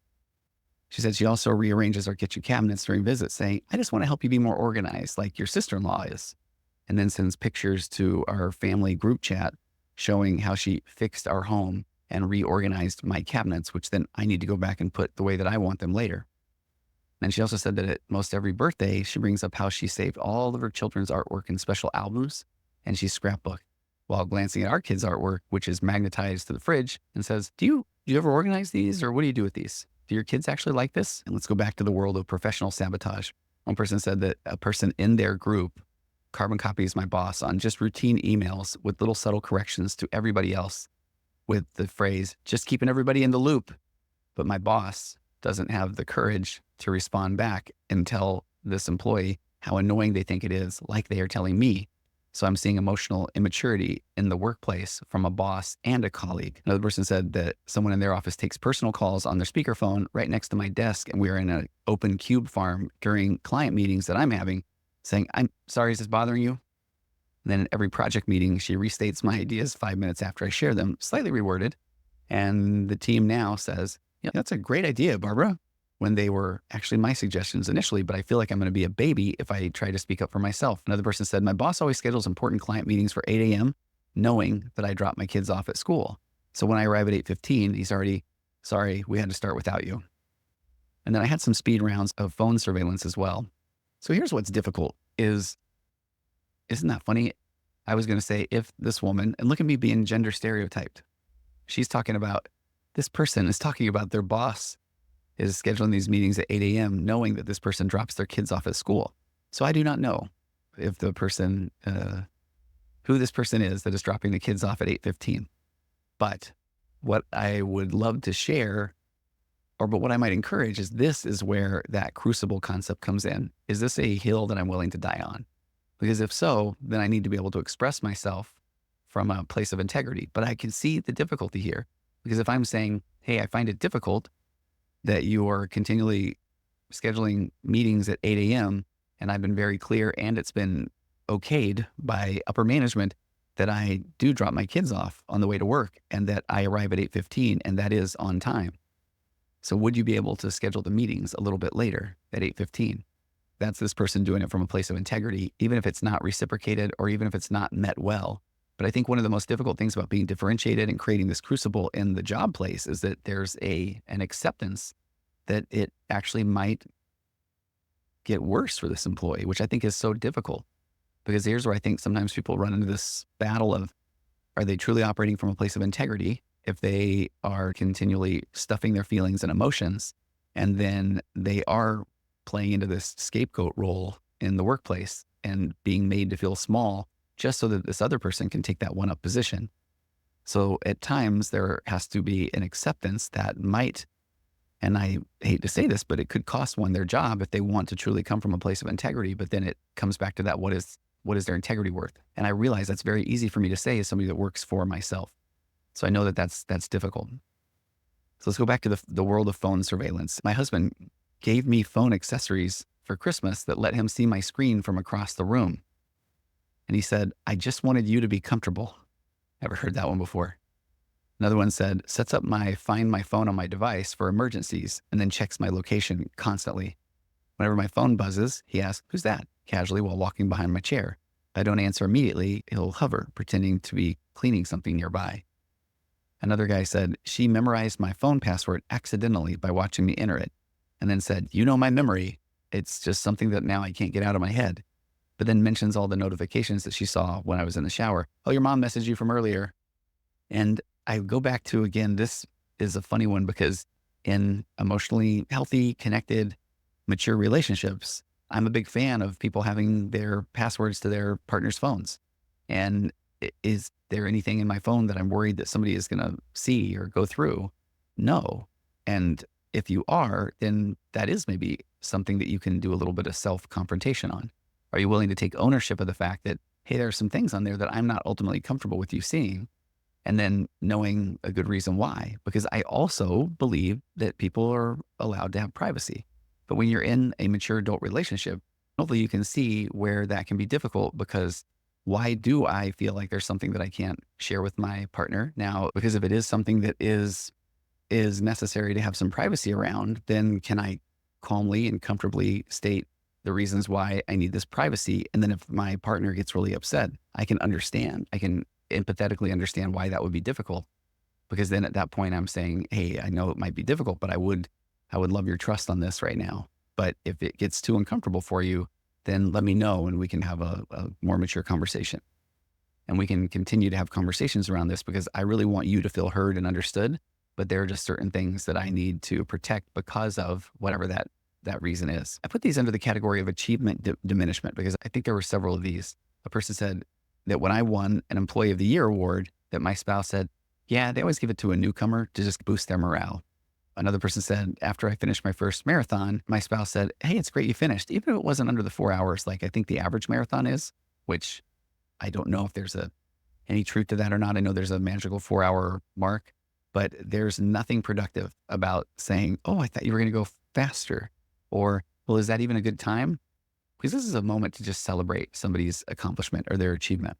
B: She said she also rearranges our kitchen cabinets during visits, saying, I just want to help you be more organized like your sister-in-law is. And then sends pictures to our family group chat showing how she fixed our home and reorganized my cabinets, which then I need to go back and put the way that I want them later. And she also said that at most every birthday, she brings up how she saved all of her children's artwork in special albums, and she scrapbooked while glancing at our kids' artwork, which is magnetized to the fridge, and says, do you ever organize these, or what do you do with these? do your kids actually like this? And let's go back to the world of professional sabotage. One person said that a person in their group carbon copies my boss on just routine emails with little subtle corrections to everybody else with the phrase, just keeping everybody in the loop. But my boss doesn't have the courage to respond back and tell this employee how annoying they think it is, like they are telling me. So I'm seeing emotional immaturity in the workplace from a boss and a colleague. Another person said that someone in their office takes personal calls on their speakerphone right next to my desk, and we are in an open cube farm during client meetings that I'm having, saying, I'm sorry, is this bothering you? And then in every project meeting, she restates my ideas 5 minutes after I share them, slightly reworded. And the team now says, yeah, that's a great idea, Barbara, when they were actually my suggestions initially, but I feel like I'm going to be a baby if I try to speak up for myself. Another person said, my boss always schedules important client meetings for 8 a.m., knowing that I drop my kids off at school. So when I arrive at 8:15, he's already, sorry, we had to start without you. And then I had some speed rounds of phone surveillance as well. So here's what's difficult is, isn't that funny? I was going to say, if this woman, and look at me being gender stereotyped, she's talking about, this person is talking about their boss is scheduling these meetings at 8 a.m., knowing that this person drops their kids off at school. So I do not know if the person, who this person is that is dropping the kids off at 8:15. But what I would love to share, but what I might encourage is, this is where that crucible concept comes in. Is this a hill that I'm willing to die on? Because if so, then I need to be able to express myself from a place of integrity. But I can see the difficulty here, because if I'm saying, hey, I find it difficult that you are continually scheduling meetings at 8 a.m. and I've been very clear, and it's been okayed by upper management that I do drop my kids off on the way to work and that I arrive at 8:15, and that is on time. So would you be able to schedule the meetings a little bit later at 8:15? That's this person doing it from a place of integrity, even if it's not reciprocated or even if it's not met well. But I think one of the most difficult things about being differentiated and creating this crucible in the job place is that there's an acceptance that it actually might get worse for this employee, which I think is so difficult. Because here's where I think sometimes people run into this battle of, are they truly operating from a place of integrity if they are continually stuffing their feelings and emotions, and then they are playing into this scapegoat role in the workplace and being made to feel small just so that this other person can take that one-up position. So at times there has to be an acceptance that might, and I hate to say this, but it could cost one their job if they want to truly come from a place of integrity. But then it comes back to that, what is their integrity worth? And I realize that's very easy for me to say as somebody that works for myself. So I know that that's difficult. So let's go back to the world of phone surveillance. My husband gave me phone accessories for Christmas that let him see my screen from across the room. And he said, I just wanted you to be comfortable. Ever heard that one before? Another one said, sets up find my phone on my device for emergencies and then checks my location constantly. Whenever my phone buzzes, he asks, who's that? Casually while walking behind my chair. If I don't answer immediately, he'll hover, pretending to be cleaning something nearby. Another guy said, she memorized my phone password accidentally by watching me enter it, and then said, you know my memory. It's just something that now I can't get out of my head. But then mentions all the notifications that she saw when I was in the shower. Oh, your mom messaged you from earlier. And I go back to, again, this is a funny one, because in emotionally healthy, connected, mature relationships, I'm a big fan of people having their passwords to their partner's phones. And is there anything in my phone that I'm worried that somebody is going to see or go through? No. And if you are, then that is maybe something that you can do a little bit of self-confrontation on. Are you willing to take ownership of the fact that, hey, there are some things on there that I'm not ultimately comfortable with you seeing? And then knowing a good reason why, because I also believe that people are allowed to have privacy. But when you're in a mature adult relationship, hopefully you can see where that can be difficult, because why do I feel like there's something that I can't share with my partner? Now, because if it is something that is necessary to have some privacy around, then can I calmly and comfortably state the reasons why I need this privacy? And then if my partner gets really upset, I can understand. I can empathetically understand why that would be difficult, because then at that point I'm saying, hey, I know it might be difficult, but I would love your trust on this right now. But if it gets too uncomfortable for you, then let me know and we can have a more mature conversation. And we can continue to have conversations around this, because I really want you to feel heard and understood. but there are just certain things that I need to protect because of whatever that reason is. I put these under the category of achievement diminishment because I think there were several of these. A person said that when I won an Employee of the Year award, that my spouse said, yeah, they always give it to a newcomer to just boost their morale. Another person said, after I finished my first marathon, my spouse said, hey, it's great you finished, even if it wasn't under the 4 hours, like I think the average marathon is, which I don't know if there's any truth to that or not. I know there's a magical 4-hour mark, but there's nothing productive about saying, oh, I thought you were going to go faster. Or, well, is that even a good time? Because this is a moment to just celebrate somebody's accomplishment or their achievement.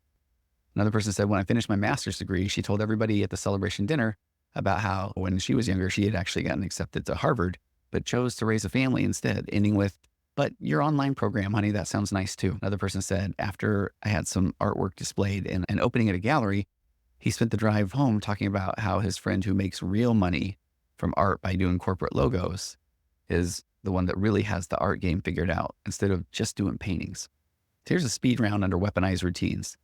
B: Another person said, when I finished my master's degree, she told everybody at the celebration dinner about how when she was younger, she had actually gotten accepted to Harvard, but chose to raise a family instead, ending with, but your online program, honey, that sounds nice too. Another person said, after I had some artwork displayed in an opening at a gallery, he spent the drive home talking about how his friend who makes real money from art by doing corporate logos is the one that really has the art game figured out instead of just doing paintings. Here's a speed round under weaponized routines.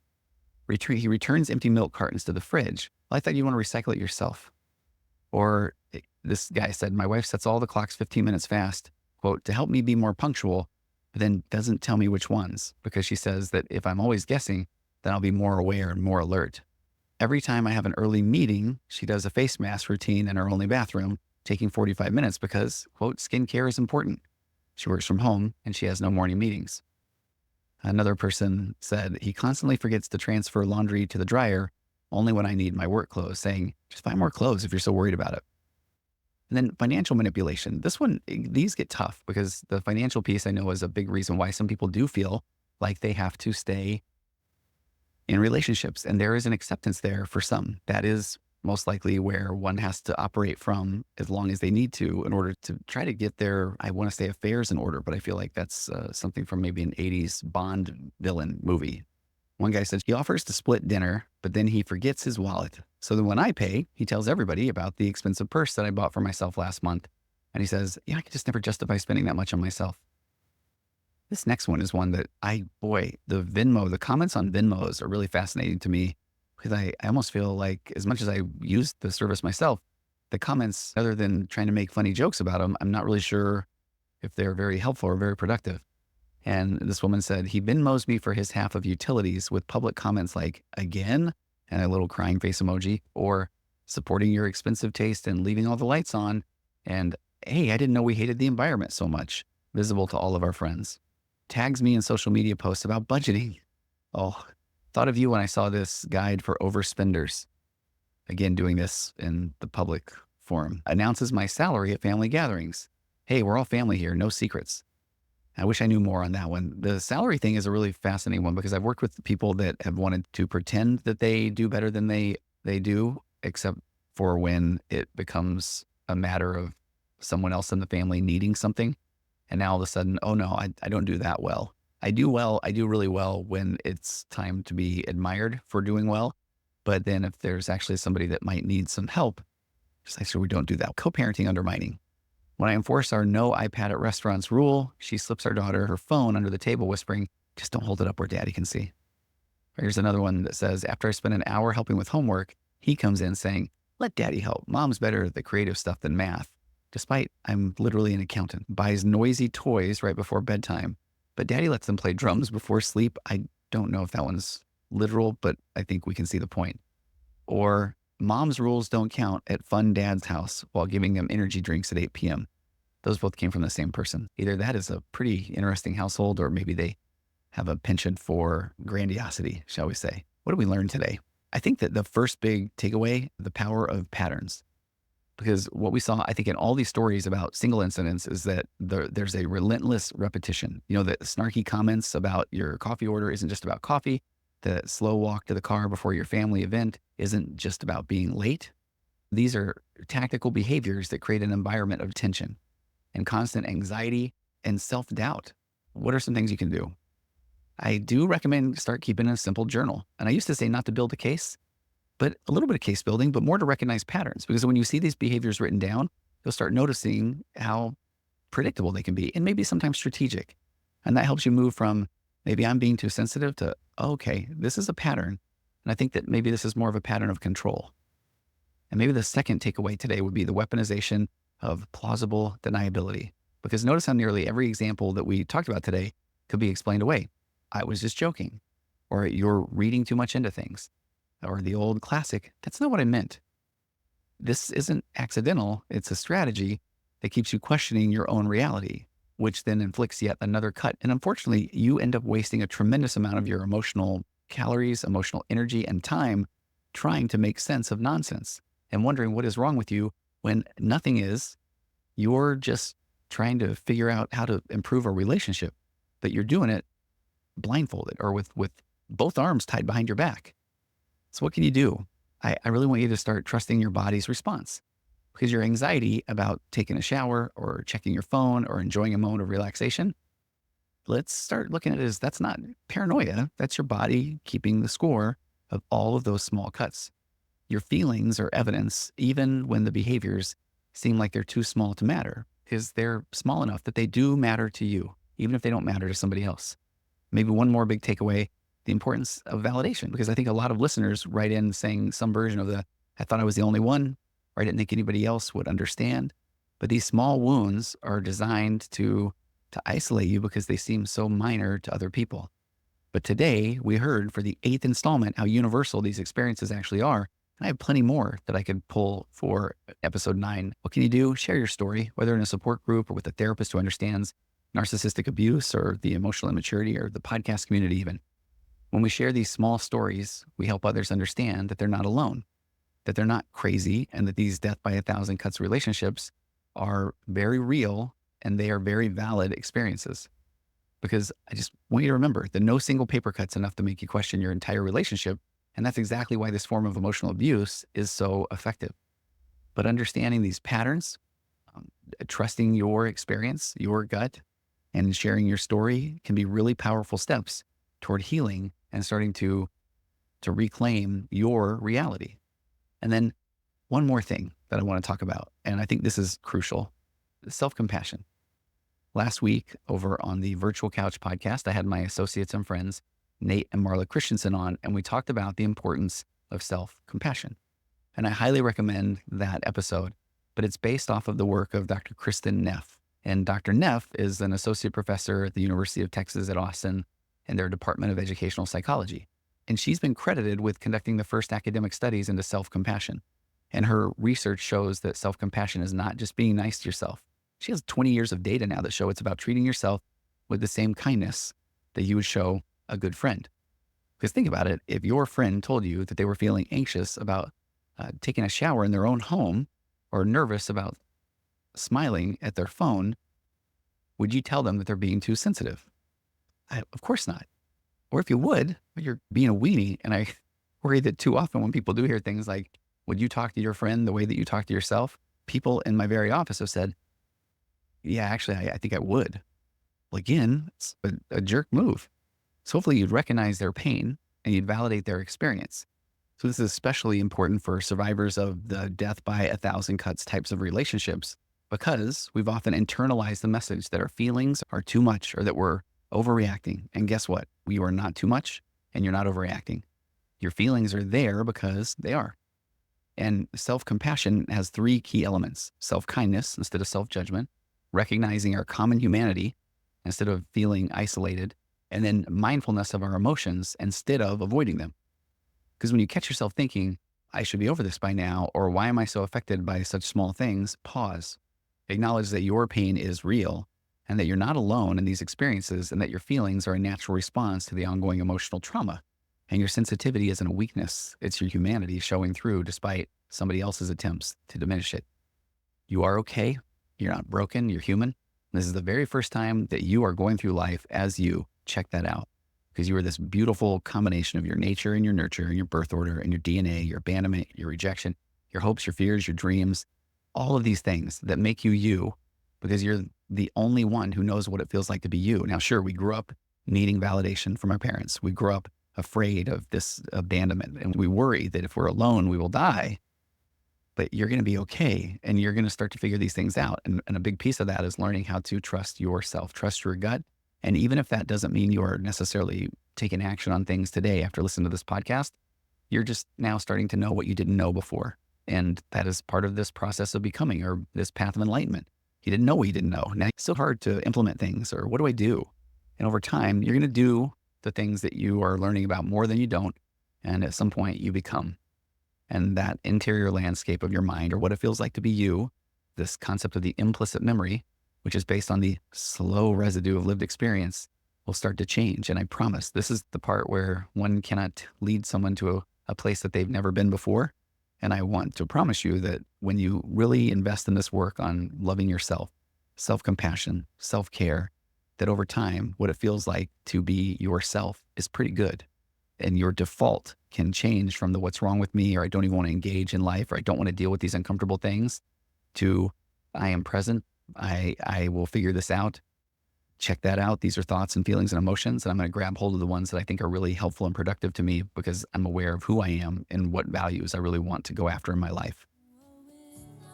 B: He returns empty milk cartons to the fridge. Well, I thought you want to recycle it yourself. Or this guy said, my wife sets all the clocks 15 minutes fast, quote, to help me be more punctual, but then doesn't tell me which ones because she says that if I'm always guessing, then I'll be more aware and more alert. Every time I have an early meeting, she does a face mask routine in her only bathroom, taking 45 minutes because, quote, skincare is important. She works from home and she has no morning meetings. Another person said he constantly forgets to transfer laundry to the dryer only when I need my work clothes, saying, just buy more clothes if you're so worried about it. And then financial manipulation. These get tough because the financial piece I know is a big reason why some people do feel like they have to stay in relationships. And there is an acceptance there for some. That is most likely where one has to operate from as long as they need to in order to try to get their, I want to say affairs in order, but I feel like that's something from maybe an 80s Bond villain movie. One guy says he offers to split dinner, but then he forgets his wallet. So then when I pay, he tells everybody about the expensive purse that I bought for myself last month. And he says, yeah, I could just never justify spending that much on myself. This next one is one that the comments on Venmos are really fascinating to me because I almost feel like as much as I use the service myself, the comments, other than trying to make funny jokes about them, I'm not really sure if they're very helpful or very productive. And this woman said, he Venmos me for his half of utilities with public comments like, again, and a little crying face emoji, or supporting your expensive taste and leaving all the lights on. And, hey, I didn't know we hated the environment so much, visible to all of our friends. Tags me in social media posts about budgeting. Oh, thought of you when I saw this guide for overspenders. Again, doing this in the public forum. Announces my salary at family gatherings. Hey, we're all family here, no secrets. I wish I knew more on that one. The salary thing is a really fascinating one because I've worked with people that have wanted to pretend that they do better than they do, except for when it becomes a matter of someone else in the family needing something. And now all of a sudden, oh no, I don't do that well. I do really well when it's time to be admired for doing well. But then if there's actually somebody that might need some help, just make sure we don't do that. Co-parenting undermining. When I enforce our no iPad at restaurants rule, she slips our daughter her phone under the table whispering, just don't hold it up where daddy can see. Here's another one that says, after I spend an hour helping with homework, he comes in saying, let daddy help. Mom's better at the creative stuff than math. Despite I'm literally an accountant. Buys noisy toys right before bedtime, but daddy lets them play drums before sleep. I don't know if that one's literal, but I think we can see the point. Or mom's rules don't count at fun dad's house while giving them energy drinks at 8 p.m. Those both came from the same person. Either that is a pretty interesting household, or maybe they have a penchant for grandiosity, shall we say. What did we learn today? I think that the first big takeaway, the power of patterns. Because what we saw, I think, in all these stories about single incidents is that there's a relentless repetition. You know, the snarky comments about your coffee order isn't just about coffee. The slow walk to the car before your family event isn't just about being late. These are tactical behaviors that create an environment of tension and constant anxiety and self-doubt. What are some things you can do? I do recommend start keeping a simple journal. And I used to say not to build a case, but a little bit of case building, but more to recognize patterns. Because when you see these behaviors written down, you'll start noticing how predictable they can be and maybe sometimes strategic. And that helps you move from maybe I'm being too sensitive to, okay, this is a pattern. And I think that maybe this is more of a pattern of control. And maybe the second takeaway today would be the weaponization of plausible deniability. Because notice how nearly every example that we talked about today could be explained away. I was just joking, or you're reading too much into things, or the old classic, that's not what I meant. This isn't accidental. It's a strategy that keeps you questioning your own reality, which then inflicts yet another cut. And unfortunately, you end up wasting a tremendous amount of your emotional calories, emotional energy, and time trying to make sense of nonsense and wondering what is wrong with you when nothing is. You're just trying to figure out how to improve a relationship, but you're doing it blindfolded or with both arms tied behind your back. So what can you do? I really want you to start trusting your body's response, because your anxiety about taking a shower or checking your phone or enjoying a moment of relaxation, let's start looking at it as that's not paranoia. That's your body keeping the score of all of those small cuts. Your feelings are evidence, even when the behaviors seem like they're too small to matter, because they're small enough that they do matter to you, even if they don't matter to somebody else. Maybe one more big takeaway, the importance of validation, because I think a lot of listeners write in saying some version of I thought I was the only one, or I didn't think anybody else would understand. But these small wounds are designed to isolate you because they seem so minor to other people. But today we heard for the 8th installment how universal these experiences actually are. And I have plenty more that I could pull for episode 9. What can you do? Share your story, whether in a support group or with a therapist who understands narcissistic abuse or the emotional immaturity or the podcast community even. When we share these small stories, we help others understand that they're not alone, that they're not crazy, and that these death by 1,000 cuts relationships are very real and they are very valid experiences. Because I just want you to remember that no single paper cut's enough to make you question your entire relationship. And that's exactly why this form of emotional abuse is so effective. But understanding these patterns, trusting your experience, your gut, and sharing your story can be really powerful steps toward healing and starting to reclaim your reality. And then one more thing that I want to talk about, and I think this is crucial, self-compassion. Last week over on the Virtual Couch podcast, I had my associates and friends, Nate and Marla Christensen, on, and we talked about the importance of self-compassion. And I highly recommend that episode, but it's based off of the work of Dr. Kristen Neff. And Dr. Neff is an associate professor at the University of Texas at Austin in their Department of Educational Psychology. And she's been credited with conducting the first academic studies into self-compassion. And her research shows that self-compassion is not just being nice to yourself. She has 20 years of data now that show it's about treating yourself with the same kindness that you would show a good friend. Because think about it, if your friend told you that they were feeling anxious about taking a shower in their own home or nervous about smiling at their phone, would you tell them that they're being too sensitive? Of course not. Or if you would, you're being a weenie. And I worry that too often when people do hear things like, would you talk to your friend the way that you talk to yourself? People in my very office have said, yeah, actually, I think I would. Well, again, it's a jerk move. So hopefully you'd recognize their pain and you'd validate their experience. So this is especially important for survivors of the death by 1,000 cuts types of relationships, because we've often internalized the message that our feelings are too much or that we're overreacting. And guess what? You are not too much and you're not overreacting. Your feelings are there because they are. And self-compassion has 3 key elements: self-kindness instead of self-judgment, recognizing our common humanity instead of feeling isolated, and then mindfulness of our emotions instead of avoiding them. Because when you catch yourself thinking, I should be over this by now, or why am I so affected by such small things? Pause. Acknowledge that your pain is real and that you're not alone in these experiences, and that your feelings are a natural response to the ongoing emotional trauma. And your sensitivity isn't a weakness. It's your humanity showing through despite somebody else's attempts to diminish it. You are okay. You're not broken. You're human. This is the very first time that you are going through life as you. Check that out. Because you are this beautiful combination of your nature and your nurture and your birth order and your DNA, your abandonment, your rejection, your hopes, your fears, your dreams, all of these things that make you you, because you're the only one who knows what it feels like to be you. Now, sure, we grew up needing validation from our parents. We grew up afraid of this abandonment, and we worry that if we're alone, we will die. But you're going to be okay, and you're going to start to figure these things out. And a big piece of that is learning how to trust yourself, trust your gut. And even if that doesn't mean you're necessarily taking action on things today after listening to this podcast, you're just now starting to know what you didn't know before. And that is part of this process of becoming, or this path of enlightenment. He didn't know what he didn't know. Now it's so hard to implement things, or what do I do? And over time, you're going to do the things that you are learning about more than you don't. And at some point you become. And that interior landscape of your mind, or what it feels like to be you, this concept of the implicit memory, which is based on the slow residue of lived experience, will start to change. And I promise this is the part where one cannot lead someone to a place that they've never been before. And I want to promise you that when you really invest in this work on loving yourself, self-compassion, self-care, that over time, what it feels like to be yourself is pretty good. And your default can change from the what's wrong with me, or I don't even want to engage in life, or I don't want to deal with these uncomfortable things, to I am present. I will figure this out. Check that out. These are thoughts and feelings and emotions. And I'm going to grab hold of the ones that I think are really helpful and productive to me, because I'm aware of who I am and what values I really want to go after in my life.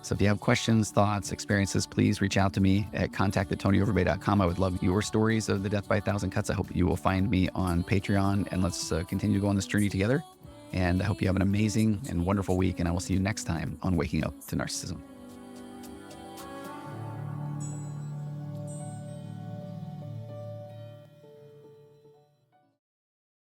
B: So if you have questions, thoughts, experiences, please reach out to me at contact@tonyoverbay.com. I would love your stories of the Death by a Thousand Cuts. I hope you will find me on Patreon, and let's continue to go on this journey together. And I hope you have an amazing and wonderful week. And I will see you next time on Waking Up to Narcissism.